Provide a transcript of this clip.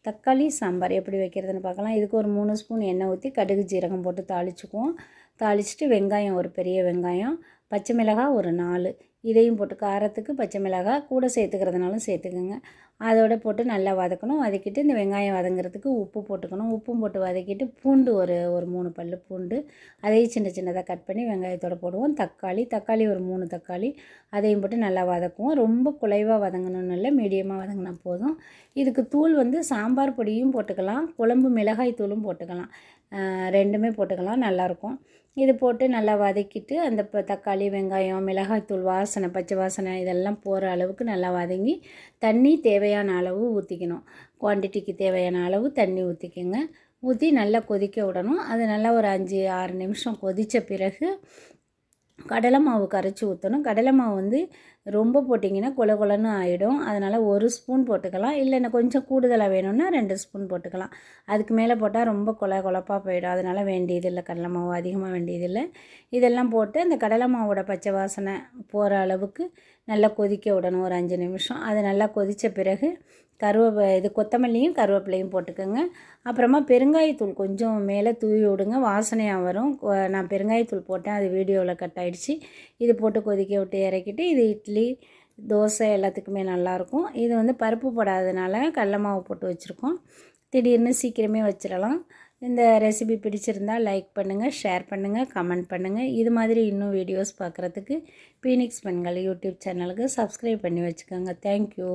தக்காளி சாம்பார் எப்படி வைக்கிறதுன்னு பார்க்கலாம். இதுக்கு ஒரு 3 ஸ்பூன் எண்ணெய் ஊற்றி கடுகு ஜீரகம் போட்டு தாளிச்சுக்குவோம். தாளிச்சுட்டு வெங்காயம் ஒரு பெரிய வெங்காயம், பச்சை மிளகாய் ஒரு 4 இதையும் போட்டு காரத்துக்கு பச்சை மிளகாய் கூட சேர்த்துக்கிறதுனாலும் சேர்த்துக்குங்க. அதோடு போட்டு நல்லா வதக்கணும். வதக்கிட்டு இந்த வெங்காயம் வதங்கிறதுக்கு உப்பு போட்டுக்கணும். உப்பும் போட்டு வதக்கிட்டு பூண்டு ஒரு 3 பல் பூண்டு அதையும் சின்ன சின்னதாக கட் பண்ணி வெங்காயத்தோடு போடுவோம். தக்காளி ஒரு 3 தக்காளி அதையும் போட்டு நல்லா வதக்குவோம். ரொம்ப குலைவாக வதங்கணும்னு இல்லை, மீடியமாக வதங்கினா போதும். இதுக்கு தூள் சாம்பார் பொடியும் போட்டுக்கலாம், குழம்பு மிளகாய் தூளும் போட்டுக்கலாம், ரெண்டுமே போட்டுக்கலாம், நல்லாயிருக்கும். இது போட்டு நல்லா வதக்கிட்டு அந்த தக்காளி வெங்காயம் மிளகாய்த்தூள் வாசனை பச்சை வாசனை இதெல்லாம் போகிற அளவுக்கு நல்லா வதங்கி தண்ணி தேவையான அளவு ஊற்றிக்கணும். குவான்டிட்டிக்கு தேவையான அளவு தண்ணி ஊற்றிக்கோங்க. ஊற்றி நல்லா கொதிக்க விடணும். அது நல்லா ஒரு 5-6 நிமிஷம் கொதித்த பிறகு கடலை மாவு கரைச்சி ஊற்றணும். கடலை மாவு ரொம்ப போட்டிங்கன்னா கொல கொலன்னு ஆகிடும். அதனால் 1 ஸ்பூன் போட்டுக்கலாம். இல்லைன்னா கொஞ்சம் கூடுதலாக வேணும்னா 2 ஸ்பூன் போட்டுக்கலாம். அதுக்கு மேலே போட்டால் ரொம்ப கொலப்பாக போயிடும். அதனால் வேண்டியதில்லை, கடலை மாவு அதிகமாக வேண்டியதில்லை. இதெல்லாம் போட்டு அந்த கடலை மாவோட பச்சை வாசனை போகிற அளவுக்கு நல்லா கொதிக்க விடணும் ஒரு 5 நிமிஷம். அது நல்லா கொதித்த பிறகு கொத்தமல்லியும் கருவேப்பிலையும் போட்டுக்கோங்க. அப்புறமா பெருங்காயத்தூள் கொஞ்சம் மேலே தூவி விடுங்க, வாசனையாக வரும். நான் பெருங்காயத்தூள் போட்டேன், அது வீடியோவில் கட் ஆகிடுச்சு. இது போட்டு கொதிக்க விட்டு இறக்கிட்டு இது இட்லி தோசை எல்லாத்துக்குமே நல்லாயிருக்கும். இது பருப்பு போடாததுனால கடல மாவு போட்டு வச்சுருக்கோம். திடீர்னு சீக்கிரமே வச்சிடலாம். இந்த ரெசிபி பிடிச்சிருந்தால் லைக் பண்ணுங்கள், ஷேர் பண்ணுங்கள், கமெண்ட் பண்ணுங்கள். இது மாதிரி இன்னும் வீடியோஸ் பார்க்குறதுக்கு பீனிக்ஸ் பெண்கள் யூடியூப் சேனலுக்கு சப்ஸ்கிரைப் பண்ணி வச்சுக்கோங்க. தேங்க்யூ.